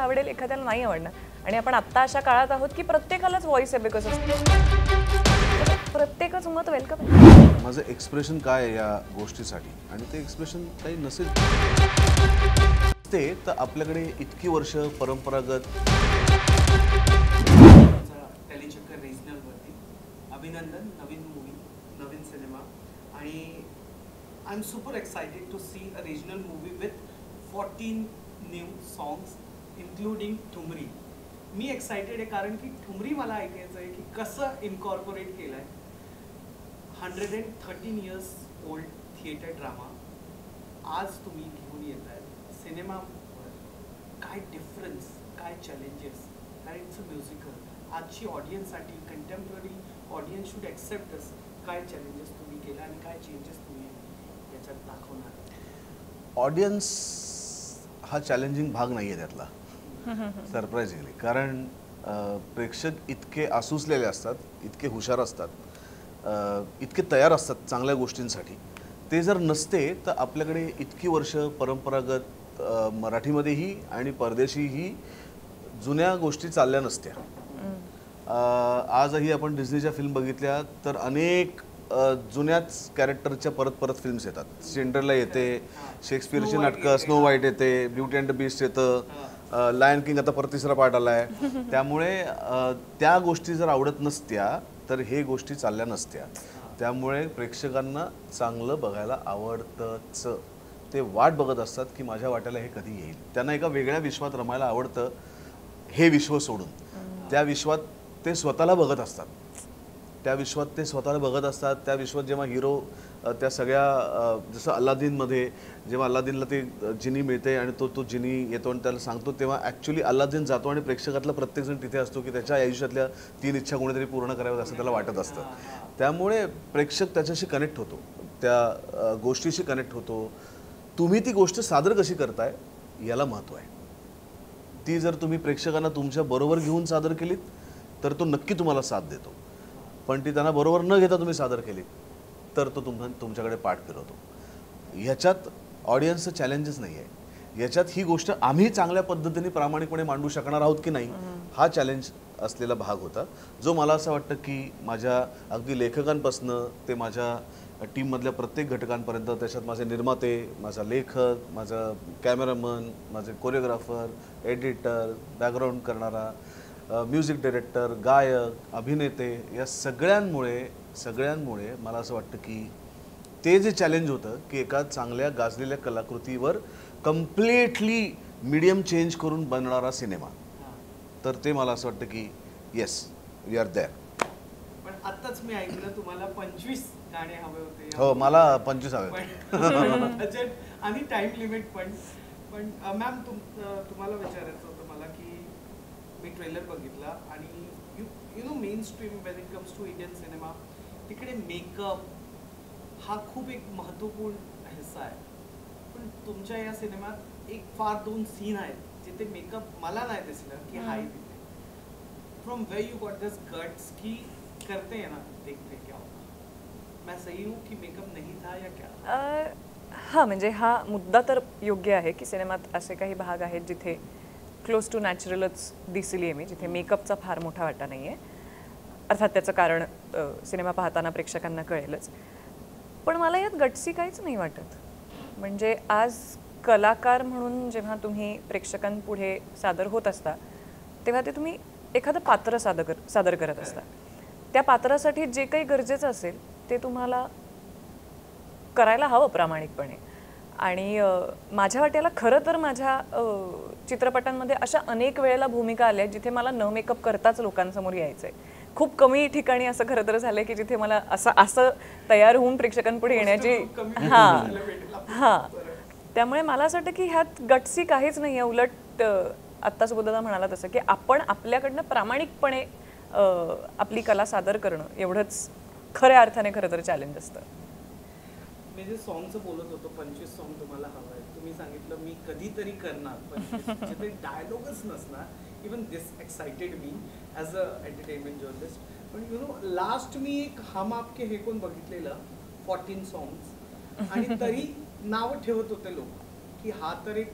आवडेल, एखाद्याला नाही आवडणार. आणि आपण आत्ता अशा काळात आहोत की प्रत्येकालाच व्हॉइस आहे, बिकॉज प्रत्येकाचं मत वेलकम आहे. माझं एक्सप्रेशन काय आहे या गोष्टीसाठी, आणि ते एक्सप्रेशन काही नसेल ते तर आपल्याकडे इतकी वर्ष परंपरागत टेलीचक्कर रिजनलवरती अभिनंदन, नवीन मूवी, नवीन सिनेमा. आणि I am super excited to see a regional movie with 14 new songs including thumri. मी एक्साइटेड आहे कारण की ठुमरी मला ऐकायचं आहे की कसं इनकॉर्पोरेट केलं आहे. 113 इयर्स ओल्ड थिएटर ड्रामा आज तुम्ही घेऊन येत आहे सिनेमावर. काय डिफरन्स, काय चॅलेंजेस, कारण इट्स अ म्युझिकल. आजची ऑडियन्ससाठी, कंटेम्पररी ऑडियन्स शुड ॲक्सेप्ट दिस. काय चॅलेंजेस तुम्ही केला आणि काय चेंजेस तुम्ही याच्यात दाखवणार? ऑडियन्स हा चॅलेंजिंग भाग नाही आहे त्यातला, सरप्राइजिंगली. कारण प्रेक्षक इतके आसुसलेले असतात, इतके हुशार असतात, इतके तयार असतात चांगल्या गोष्टींसाठी. ते जर नसते तर आपल्याकडे इतकी वर्ष परंपरागत मराठीमध्येही आणि परदेशीही जुन्या गोष्टी चालल्या नसत्या. आजही आपण डिझनीच्या फिल्म बघितल्या तर अनेक जुन्याच कॅरेक्टरच्या परत परत फिल्म्स येतात. सिंड्रेला येते, शेक्सपियरची नाटकं, स्नो व्हाईट येते, ब्युटी अँड द बीस्ट येतं, लायन किंग आता परत 3रा पार्ट आलाय. त्यामुळे त्या गोष्टी जर आवडत नसत्या तर हे गोष्टी चालल्या नसत्या. त्यामुळे प्रेक्षकांना चांगलं बघायला आवडतंच. ते वाट बघत असतात की माझ्या वाट्याला हे कधी येईल. त्यांना एका वेगळ्या विश्वात रमायला आवडतं, हे विश्व सोडून. त्या विश्वात ते स्वतःला बघत असतात. त्या विश्वात ते स्वतःला बघत असतात. त्या विश्वात जेव्हा हिरो त्या सगळ्या जसं अल्लादीनमध्ये जेव्हा अल्लादीनला ते जिनी मिळते आणि तो जिनी येतो आणि त्याला सांगतो, तेव्हा ॲक्च्युली अल्लादीन जातो आणि प्रेक्षकातला प्रत्येकजण तिथे असतो की त्याच्या आयुष्यातल्या 3 इच्छा कोणीतरी पूर्ण कराव्यात असं त्याला वाटत असतं. त्यामुळे प्रेक्षक त्याच्याशी कनेक्ट होतो, त्या गोष्टीशी कनेक्ट होतो. तुम्ही ती गोष्ट सादर कशी करताय याला महत्त्व आहे. ती जर तुम्ही प्रेक्षकांना तुमच्या बरोबर घेऊन सादर केलीत तर तो नक्की तुम्हाला साथ देतो. पण ती त्यांना बरोबर न घेता तुम्ही सादर केलीत तर तो तुमच्याकडे पाठ फिरवतो. ह्याच्यात ऑडियन्सचं चॅलेंजेस नाही आहे. याच्यात ही गोष्ट आम्ही चांगल्या पद्धतीने प्रामाणिकपणे मांडू शकणार आहोत की नाही, हा चॅलेंज असलेला भाग होता, जो मला असं वाटतं की माझ्या अगदी लेखकांपासनं ते माझ्या टीममधल्या प्रत्येक घटकांपर्यंत, त्याच्यात माझे निर्माते, माझा लेखक, माझा कॅमेरामन, माझे कोरिओग्राफर, एडिटर, बॅकग्राऊंड करणारा, म्युझिक डायरेक्टर, गायक, अभिनेते, या सगळ्यांमुळे मला असं वाटतं की ते जे चॅलेंज होतं की एका चांगल्या गाजलेल्या कलाकृतीवर कम्प्लिटली मीडियम चेंज करून बनणारा सिनेमा, तर ते मला असं वाटतं की येस, वी आर देअर. पण आत्ताच मी ऐकलं तुम्हाला 25 गाणे हवे होते. हो, मला 25 हवे होते. बजेट आणि टाइम लिमिट पण. मॅम तुम्हाला विचारायचं होतं मला की मी ट्रेलर बघितला आणि you know mainstream when it comes to Indian cinema, तिकडे मेकअप हा खूप एक महत्त्वपूर्ण हिस्सा आहे. पण तुमच्या या सिनेमात एक फार 2 सीन आहेत जिथे मेकअप मला नाही दिसलं की हाय तिथे. From where you got this guts की करते हैं ना, देखते क्या होगा. मैं सही हूँ की मेकअप नहीं था या क्या? हां, म्हणजे हा मुद्दा तर योग्य आहे की सिनेमात असे काही भाग आहेत जिथे क्लोज टू नॅचरलच दिसली आहे मी, जिथे मेकअपचा फार मोठा वाटा नाही आहे. अर्थात त्याचं कारण सिनेमा पाहताना प्रेक्षकांना कळेलच. पण मला यात गटसी काहीच नाही वाटत. म्हणजे आज कलाकार म्हणून जेव्हा तुम्ही प्रेक्षकांपुढे सादर होत असता तेव्हा ते तुम्ही एखादं पात्र सादर करत असता. त्या पात्रासाठी जे काही गरजेचं असेल ते तुम्हाला करायला हवं प्रामाणिकपणे. आणि माझ्या वाट्याला खरं तर माझ्या चित्रपटांमध्ये अशा अनेक वेळेला भूमिका आल्या जिथे मला न मेकअप करताच लोकांसमोर यायचं आहे. खूप कमी ठिकाणी असं खरं तर झालं की जिथे मला असं तयार होऊन प्रेक्षकांपुढे येण्याची त्यामुळे मला असं वाटतं की ह्यात गटसी काहीच नाही आहे. उलट आत्ता सुबोधदा म्हणाला तसं की आपण आपल्याकडनं प्रामाणिकपणे आपली कला सादर करणं एवढंच खऱ्या अर्थाने खरं तर चॅलेंज असतं. मी जे सॉंगचं बोलत होतो, 25 सॉंग तुम्हाला हवं आहे, तुम्ही सांगितलं मी कधीतरी करणार, पण जिथे डायलॉगच नसणार. Even this excited me as a entertainment journalist. पण यु नो लास्ट मी एक हम आपके हे कोण बघितलेलं 14 सॉंग्स, आणि तरी नाव ठेवत होते लोक की हा तर एक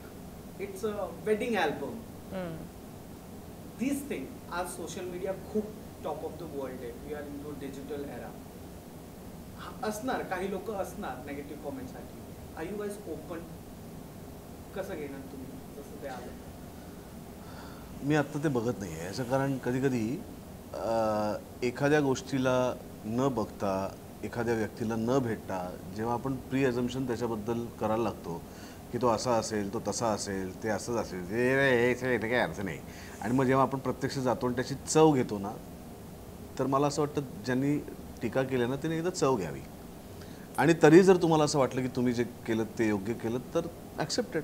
it's a wedding album. This thing आज सोशल मीडिया खूप टॉप ऑफ द वर्ल्ड आहे. We are into digital era. असणार काही लोक असणार नेगेटिव्ह कॉमेंटसाठी. Are you guys open? कसं घेणार तुम्ही जसं ते आलं? मी आत्ता ते बघत नाही आहे याचं कारण कधी कधी एखाद्या गोष्टीला न बघता एखाद्या व्यक्तीला न भेटता जेव्हा आपण प्री अझम्पशन त्याच्याबद्दल करायला लागतो की तो असा असेल तो तसा असेल ते असंच असेल हे काही अर्थ नाही आणि मग जेव्हा आपण प्रत्यक्ष जातो आणि त्याची चव घेतो ना तर मला असं वाटतं ज्यांनी टीका केली ना त्यांनी एकदा चव घ्यावी आणि तरी जर तुम्हाला असं वाटलं की तुम्ही जे केलं ते योग्य केलं तर accepted.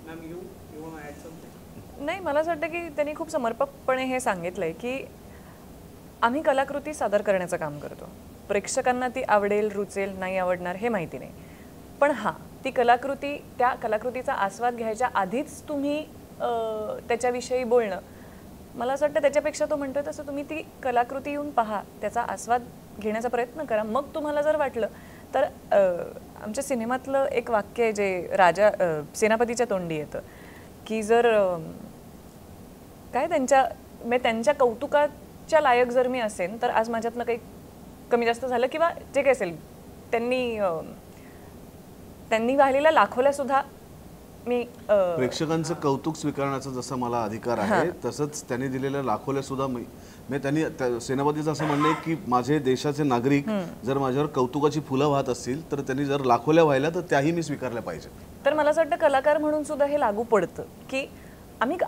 Ma'am you want to add something? नाही, मला असं वाटतं की त्यांनी खूप समर्पकपणे हे सांगितलंय की आम्ही कलाकृती सादर करण्याचं काम करतो. प्रेक्षकांना ती आवडेल रुचेल नाही आवडणार हे माहिती नाही, पण हां ती कलाकृती त्या कलाकृतीचा आस्वाद घ्यायच्या आधीच तुम्ही त्याच्याविषयी बोलणं, मला असं वाटतं त्याच्यापेक्षा तो म्हणतोय तसं तुम्ही ती कलाकृती येऊन पहा, त्याचा आस्वाद घेण्याचा प्रयत्न करा. मग तुम्हाला जर वाटलं तर आमच्या सिनेमातलं एक वाक्य आहे जे सेनापतीच्या तोंडी येतं की जर काय त्यांच्या कौतुकाच्या लायक जर मी असेन तर आज माझ्यातनं काही कमी जास्त झालं किंवा जे काही असेल त्यांनी वाहिलेल्या लाखोला सुद्धा मी प्रेक्षकांचं कौतुक स्वीकारण्याचा जसा मला अधिकार आहे तसंच त्यांनी दिलेल्या लाखोला सुद्धा त्यांनी सेनापतीचं असं म्हणणं आहे की माझे देशाचे नागरिक जर माझ्यावर कौतुकाची फुलं वाहत असतील तर त्यांनी जर लाखोल्या वाहिल्या तर त्याही मी स्वीकारल्या पाहिजे. तर मला असं वाटतं कलाकार म्हणून सुद्धा हे लागू पडतं की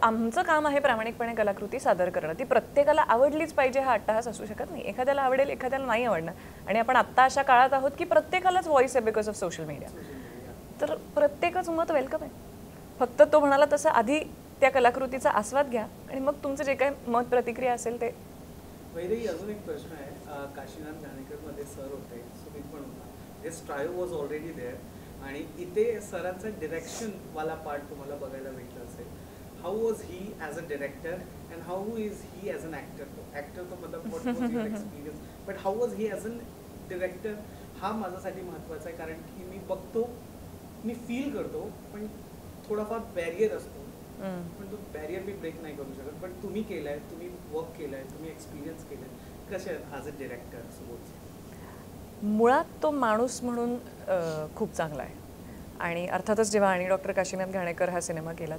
आमचं काम आहे प्रामाणिकपणे कलाकृती सादर करणं. ती प्रत्येकाला आवडलीच पाहिजे हा अट्टहास असू शकत नाही. एखाद्याला आवडेल एखाद्याला नाही आवडणार आणि आपण आत्ता अशा काळात आहोत की प्रत्येकालाच व्हॉइस आहे बिकॉज ऑफ सोशल मीडिया. तर प्रत्येकच मत वेलकम आहे. फक्त तो म्हणाला तसं आधी त्या कलाकृतीचा आस्वाद घ्या आणि मग तुमचं जे काही मत प्रतिक्रिया असेल ते. वैदेही अजून एक प्रश्न आहे. काशीनाथ घाणेकर मध्ये सर होते, सुमित पण होता, हे स्ट्रायो वॉज ऑलरेडी देअर आणि इथे सरांचा डिरेक्शन वाला पार्ट तुम्हाला बघायला भेटलं असेल. How was he as a director and how is he as an actor? Actor तो मतलब what was your experience, but how was he as an director? हा माझ्यासाठी महत्त्वाचा आहे कारण की मी बघतो, मी फील करतो, पण थोडाफार बॅरियर असतो, पण तो बॅरियर मी ब्रेक नाही करू शकत. पण तुम्ही केलाय, तुम्ही वर्क केलाय, तुम्ही एक्सपिरियन्स केलाय, कसे ॲज अ डिरेक्टर सोबत? मुळात तो माणूस म्हणून खूप चांगला आहे आणि अर्थातच जेव्हा आणि डॉक्टर काशीनाथ घाणेकर हा सिनेमा केला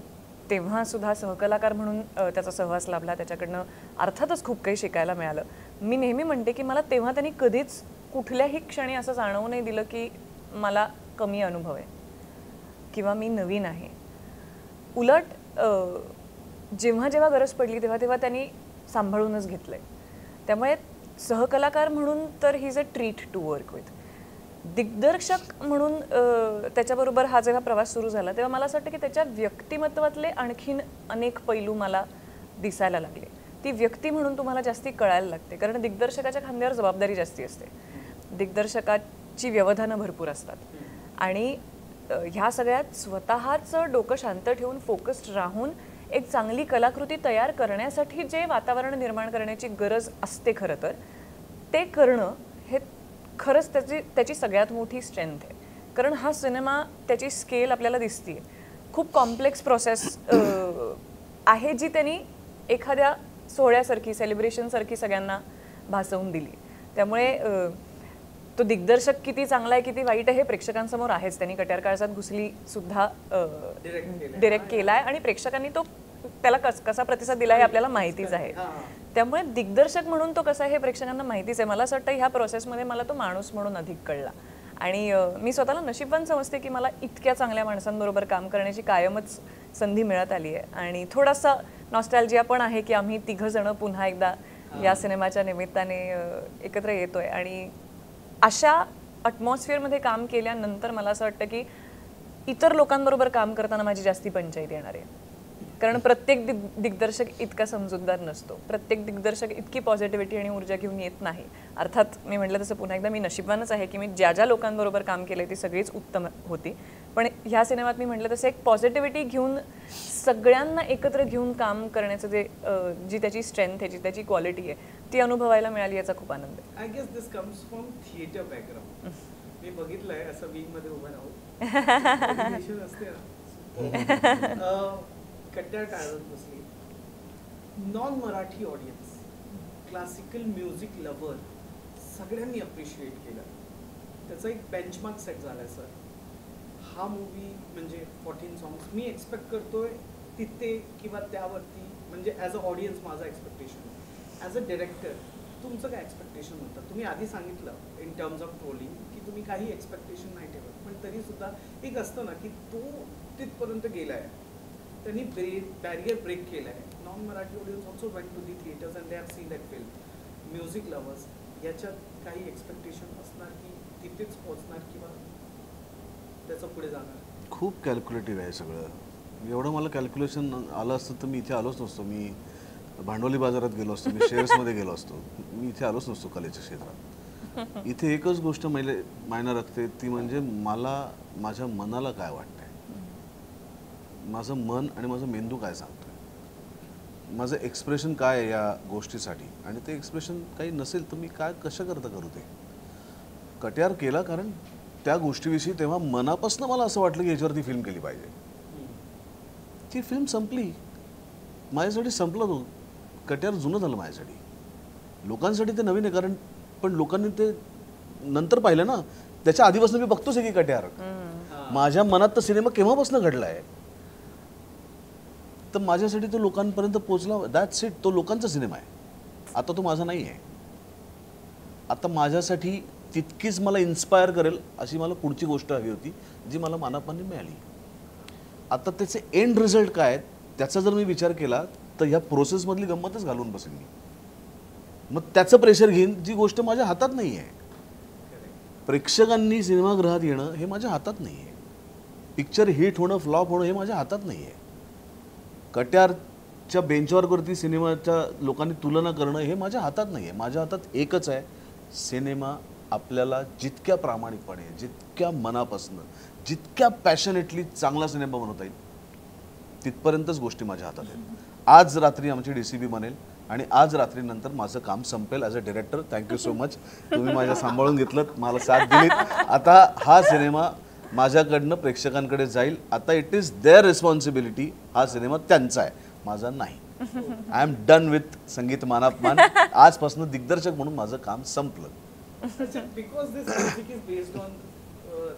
तेव्हा सुद्धा सहकलाकार म्हणून त्याचा सहवास लाभला. त्याच्याकडनं अर्थातच खूप काही शिकायला मिळालं. मी नेहमी म्हणते की मला तेव्हा त्यांनी कधीच कुठल्याही क्षणी असं जाणवू नाही दिलं की मला कमी अनुभव आहे किंवा मी नवीन आहे. उलट जेव्हा जेव्हा गरज पडली तेव्हा तेव्हा त्यांनी सांभाळूनच घेतलंय. त्यामुळे सहकलाकार म्हणून तर he is a treat to work with. दिग्दर्शक म्हणून त्याच्याबरोबर हा जेव्हा प्रवास सुरू झाला तेव्हा मला असं वाटतं की त्याच्या व्यक्तिमत्वातले आणखीन अनेक पैलू मला दिसायला लागले. ती व्यक्ती म्हणून तुम्हाला जास्ती कळायला लागते कारण दिग्दर्शकाच्या खांद्यावर जबाबदारी जास्ती असते. दिग्दर्शकाची व्यवधानं भरपूर असतात आणि ह्या सगळ्यात स्वतःचं डोकं शांत ठेवून फोकस्ड राहून एक चांगली कलाकृती तयार करण्यासाठी जे वातावरण निर्माण करण्याची गरज असते खरं तर ते करणं हे खरंच त्याची सगळ्यात मोठी स्ट्रेंथ आहे. कारण हा सिनेमा त्याची स्केल आपल्याला दिसते, खूप कॉम्प्लेक्स प्रोसेस आहे जी त्यांनी एखाद्या सोहळ्यासारखी सेलिब्रेशनसारखी सगळ्यांना भासवून दिली. त्यामुळे तो दिग्दर्शक किती चांगला आहे किती वाईट आहे हे प्रेक्षकांसमोर आहेच. त्यांनी कट्यार काळजात घुसली सुद्धा डिरेक्ट केलाय आणि प्रेक्षकांनी तो त्याला कसा प्रतिसाद दिला हे आपल्याला माहितीच आहे. त्यामुळे दिग्दर्शक म्हणून तो कसा आहे हे प्रेक्षकांना माहितीच आहे. मला असं वाटतं ह्या प्रोसेसमध्ये मला तो माणूस म्हणून अधिक कळला आणि मी स्वतःला नशीबवान समजते की मला इतक्या चांगल्या माणसांबरोबर काम करण्याची कायमच संधी मिळत आली आहे आणि थोडासा नॉस्टॅल्जिया पण आहे की आम्ही तिघंजणं पुन्हा एकदा या सिनेमाच्या निमित्ताने एकत्र येतोय आणि अशा अटमॉस्फिअरमध्ये काम केल्यानंतर मला असं वाटतं की इतर लोकांबरोबर काम करताना माझी जास्ती पंचायत येणार आहे. कारण प्रत्येक दिग्दर्शक इतका समजूतदार नसतो, प्रत्येक दिग्दर्शक इतकी पॉझिटिव्हिटी आणि ऊर्जा घेऊन येत नाही. अर्थात मी म्हटलं तसं पुन्हा एकदा मी नशीबवानच आहे की मी ज्या लोकांबरोबर काम केलंय ती सगळीच उत्तम होती. पण ह्या सिनेमात मी म्हटलं तसं एक पॉझिटिव्हिटी घेऊन सगळ्यांना एकत्र घेऊन काम करण्याचं जी त्याची स्ट्रेंथ आहे, जी त्याची क्वालिटी आहे ती अनुभवायला मिळाली याचा खूप आनंद आहे. I guess this comes from theatre background. मी बघितलंय असं विंग मध्ये उभं राहून असते ना. कट्ट्यार टाळत बसली. Non Marathi audience, classical music lover सगळ्यांनी अप्रिशिएट केलं. त्याचा एक बेंचमार्क सेट झालाय सर. हा मूवी म्हणजे 14 सॉंग्स मी एक्सपेक्ट करतोय तिथे किंवा त्यावरती, म्हणजे ॲज अ ऑडियन्स माझं एक्सपेक्टेशन. ॲज अ डिरेक्टर तुमचं काय एक्सपेक्टेशन होतं? तुम्ही आधी सांगितलं इन टर्म्स ऑफ ट्रोलिंग की तुम्ही काही एक्सपेक्टेशन नाही ठेवत, पण तरीसुद्धा एक असतं ना की तो तिथपर्यंत गेला आहे, त्यांनी बॅरियर ब्रेक केला आहे. Non Marathi audience also went to the theatres and they have seen that film. Music lovers याच्यात काही एक्सपेक्टेशन असणार की तिथेच पोहोचणार किंवा त्याचं पुढे जाणार? खूप कॅल्क्युलेटिव्ह आहे सगळं. एवढं मला कॅल्क्युलेशन आलं असतं तर मी इथे आलोच नसतो. मी भांडवली बाजारात गेलो असतो, मी शेअर्समध्ये गेलो असतो, मी इथे आलोच नसतो कलेच्या क्षेत्रात. इथे एकच गोष्ट मायना राखते, ती म्हणजे मला माझ्या मनाला काय वाटतंय, माझं मन आणि माझं मेंदू काय सांगतोय, माझं एक्सप्रेशन काय आहे या गोष्टीसाठी. आणि ते एक्सप्रेशन काही नसेल तर मी काय कशा करता करू ते. कट्यार केला कारण त्या गोष्टीविषयी तेव्हा मनापासून मला असं वाटलं की याच्यावरती फिल्म केली पाहिजे. ती फिल्म संपली, माझ्यासाठी संपलं. तो कट्यार जुनं झालं माझ्यासाठी. लोकांसाठी ते नवीन आहे, कारण पण लोकांनी ते नंतर पाहिलं ना. त्याच्या आधीपासून मी बघतोच आहे की कट्यार. माझ्या मनात तर सिनेमा केव्हापासून घडला आहे, तर माझ्यासाठी तो लोकांपर्यंत पोहोचला. That's it. तो लोकांचा सिनेमा आहे. आता तो माझा नाही आहे. आता माझ्यासाठी तितकीच मला इन्स्पायर करेल अशी मला पुढची गोष्ट हवी होती, जी मला मानापानी मिळाली. आता त्याचे एंड रिझल्ट काय आहेत त्याचा जर मी विचार केला तर ह्या प्रोसेसमधली गंमतच घालून बसेन मी. मग त्याचं प्रेशर घेईन, जी गोष्ट माझ्या हातात नाही आहे. प्रेक्षकांनी सिनेमागृहात येणं हे माझ्या हातात नाही आहे. पिक्चर हिट होणं फ्लॉप होणं हे माझ्या हातात नाही आहे. कट्यारच्या बेंचमार्कवरती सिनेमाच्या लोकांनी तुलना करणं हे माझ्या हातात नाही आहे. माझ्या हातात एकच आहे, सिनेमा आपल्याला जितक्या प्रामाणिकपणे, जितक्या मनापासून, जितक्या पॅशनेटली चांगला सिनेमा बनवता येईल तिथपर्यंतच गोष्टी माझ्या हातात आहेत. आज रात्री आमची DCP बनेल आणि आज रात्रीनंतर माझं काम संपेल as a director. Thank you so much. तुम्ही माझ्या सांभाळून घेतलं, मला साथ दिलीत. आता हा सिनेमा माझ्याकडनं प्रेक्षकांकडे जाईल. आता इट इज देअर रिस्पॉन्सिबिलिटी. हा सिनेमा त्यांचा आहे, माझा नाही. आय एम डन विथ संगीत मानापमान. आजपासून दिग्दर्शक म्हणून माझं काम संपलं. Because this music is based on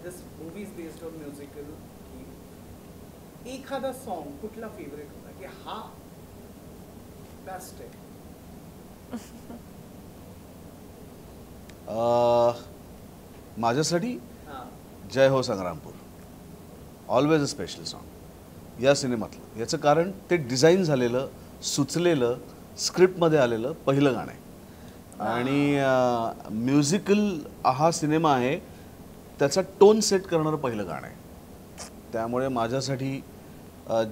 this movie is based on musical, एखादा सॉन्ग कुठला फेवरेट होता की हा बेस्ट आहे? माझ्यासाठी जय हो Sangrampur, always a special song या सिनेमातलं. याचं कारण ते डिझाईन झालेलं, सुचलेलं, स्क्रिप्टमध्ये आलेलं पहिलं गाणं आहे. आणि म्युझिकल हा सिनेमा आहे त्याचा टोन सेट करणारं पहिलं गाणं आहे. त्यामुळे माझ्यासाठी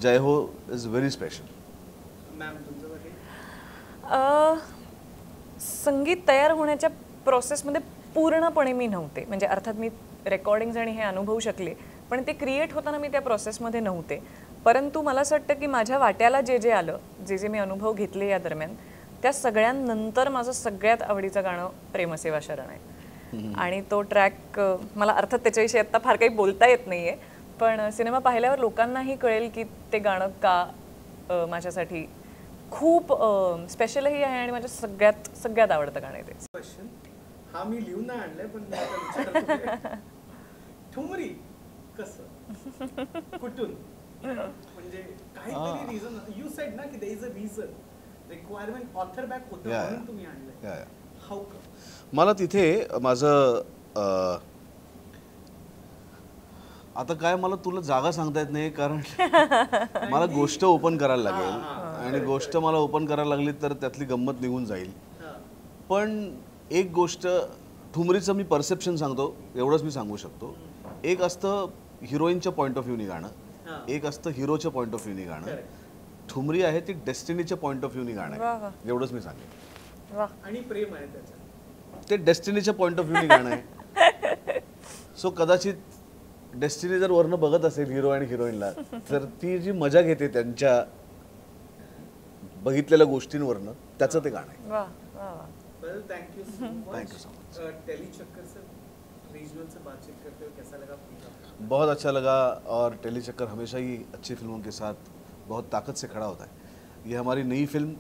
जय हो इज व्हेरी स्पेशल. मॅम तुमच्यासाठी? संगीत तयार होण्याच्या प्रोसेसमध्ये पूर्णपणे मी नव्हते. म्हणजे अर्थात मी रेकॉर्डिंग्स आणि हे अनुभवू शकले, पण ते क्रिएट होताना मी त्या प्रोसेसमध्ये नव्हते. परंतु मला असं वाटतं की माझ्या वाट्याला जे जे आलं, जे जे मी अनुभव घेतले या दरम्यान, त्या सगळ्यांनंतर माझं सगळ्यात आवडीचं गाणं प्रेमसेवा शरण आहे. आणि तो ट्रॅक मला अर्थात त्याच्याविषयी आत्ता फार काही बोलता येत नाही आहे, पण सिनेमा पाहिल्यावर लोकांनाही कळेल की ते गाणं का माझ्यासाठी खूप स्पेशलही आहे आणि माझ्या सगळ्यात आवडतं गाणं आहे ते. क्वेश्चन हा मी लिहून नाही आणलाय, पण मी आता विचारतोय. ठुमरी कसं, कुठून, म्हणजे काहीतरी रिझन? यू सेड ना की there is a reason, requirement author back होतं म्हणून तुम्ही आणलंय. How come? मला तिथे माझं आता काय, मला तुला जागा सांगता येत नाही, कारण मला गोष्ट ओपन करायला लागेल. आणि गोष्ट मला ओपन करायला लागली तर त्यातली गंमत निघून जाईल. पण एक गोष्ट, ठुमरीचं मी परसेप्शन सांगतो, एवढंच मी सांगू शकतो. एक असतं हिरोईनच्या पॉईंट ऑफ व्ह्यूनी गाणं, एक असतं हिरोच्या पॉईंट ऑफ व्ह्यूनी गाणं. ठुमरी आहे ती डेस्टिनीच्या पॉईंट ऑफ व्ह्यूनी गाणं आहे, एवढंच मी सांगेन. आणि प्रेम आहे त्याचं, ते डेस्टिनीच्या पॉईंट ऑफ व्ह्यूनी गाणं आहे. सो कदाचित डेस्टिनी जर वरनं बघत असेल हिरो आणि हिरोईनला, तर ती जी मजा घेते त्यांच्या बघितलेल्या गोष्टींवरनं, त्याचं ते गाणं आहे. Well thank you so much. Thank you so much. टेली चक्कर से रीजनल से बातचीत करते हुए कैसा लगा? बहुत अच्छा लगा, और टेली चक्कर हमेशा ही अच्छी फिल्मों के साथ बहुत ताकत से खड़ा होता है। ये हमारी नई फिल्म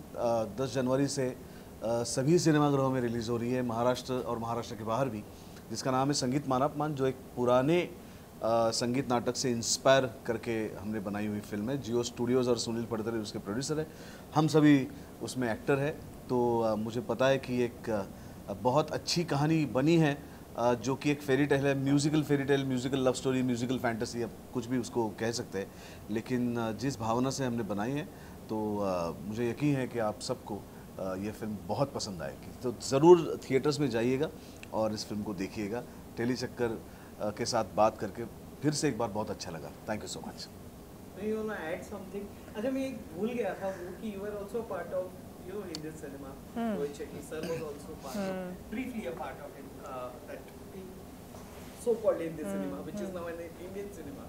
10 जनवरी से सभी सिनेमाघरों में रिलीज़ हो रही है, महाराष्ट्र और महाराष्ट्र के बाहर भी, जिसका नाम है संगीत मानापमान, जो एक पुराने संगीत नाटक से इंस्पायर करके हमने बनाई हुई फिल्म है। जियो स्टूडियोज़ और सुनील पड़तरे उसके प्रोड्यूसर है, हम सभी उसमें एक्टर है। तो मुझे पता है कि एक बहुत अच्छी कहानी बनी है, जो कि एक फेरी टेल है, म्यूज़िकल फेरी टेल, म्यूज़िकल लव स्टोरी, म्यूज़िकल फैंटेसी, अब कुछ भी उसको कह सकते हैं। लेकिन जिस भावना से हमने बनाई है, तो मुझे यकीन है कि आप सबको ये फिल्म बहुत पसंद आएगी। तो ज़रूर थिएटर्स में जाइएगा और इस फिल्म को देखिएगा। टेली चक्कर के साथ बात करके फिर से एक बार बहुत अच्छा लगा। Thank you so much. You want to add something? अच्छा, मैं एक भूल गया था वो कि you are also part of Indian cinema. Rohit Shetty sir was also briefly a part of that so-called Hindi cinema, which is now an Indian cinema.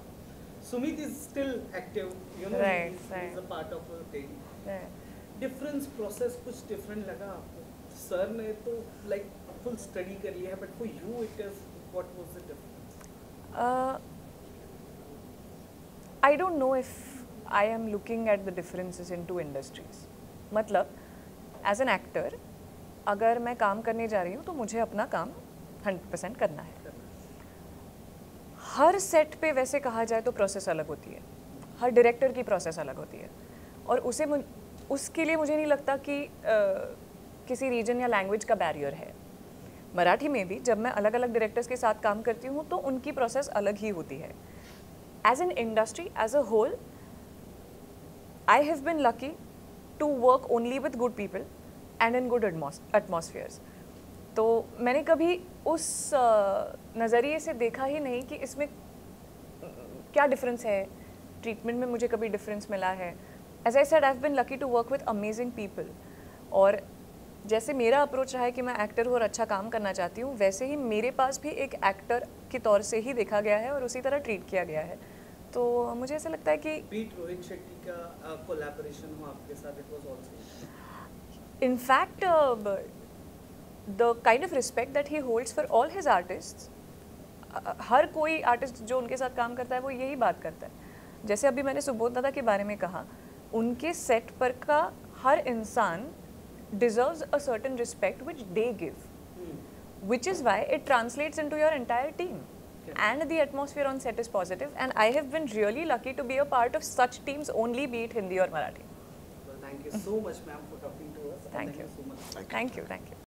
Sumit is still active, Right, he's a part of a thing. Right. Difference process कुछ different लगा आपको? Sir ने तो like full study कर लिया है, but for you it is, what was the difference? I don't know if I am looking at the differences in two industries. मतलब as an actor अगर मैं काम करने जा रही हूँ तो मुझे अपना काम 100% करना है। हर सेट पे वैसे कहा जाए तो प्रोसेस अलग होती है, हर डायरेक्टर की प्रोसेस अलग होती है, और उसके लिए मुझे नहीं लगता कि किसी रीजन या लैंग्वेज का बैरियर है। मराठी में भी जब मैं अलग अलग डायरेक्टर्स के साथ काम करती हूँ तो उनकी प्रोसेस अलग ही होती है। As an industry as a whole, I have been lucky to work only with good people and in good atmospheres. तो मैंने कभी उस नज़रिए से देखा ही नहीं कि इसमें क्या डिफरेंस है, ट्रीटमेंट में मुझे कभी डिफरेंस मिला है। As I said, I've been lucky to work with amazing people. और जैसे मेरा अप्रोच रहा है कि मैं एक्टर हूँ और अच्छा काम करना चाहती हूँ, वैसे ही मेरे पास भी एक एक्टर के तौर से ही देखा गया है और उसी तरह ट्रीट किया गया है। तो मुझे ऐसा लगता है कि बीट रोहित शेट्टी का कोलैबोरेशन हुआ आपके साथ, इट वाज also in fact the kind of respect that he holds for all his artists, हर कोई आर्टिस्ट जो उनके साथ काम करता है वो यही बात करता है। जैसे अभी मैंने सुबोध दादा के बारे में कहा, उनके सेट पर का हर इंसान deserves a certain respect which they give, which is why it translates into your entire team. And the atmosphere on set is positive, and I have been really lucky to be a part of such teams, only be it Hindi or Marathi. Well, thank you so much, ma'am, for talking to us. Thank you So much. Thank you.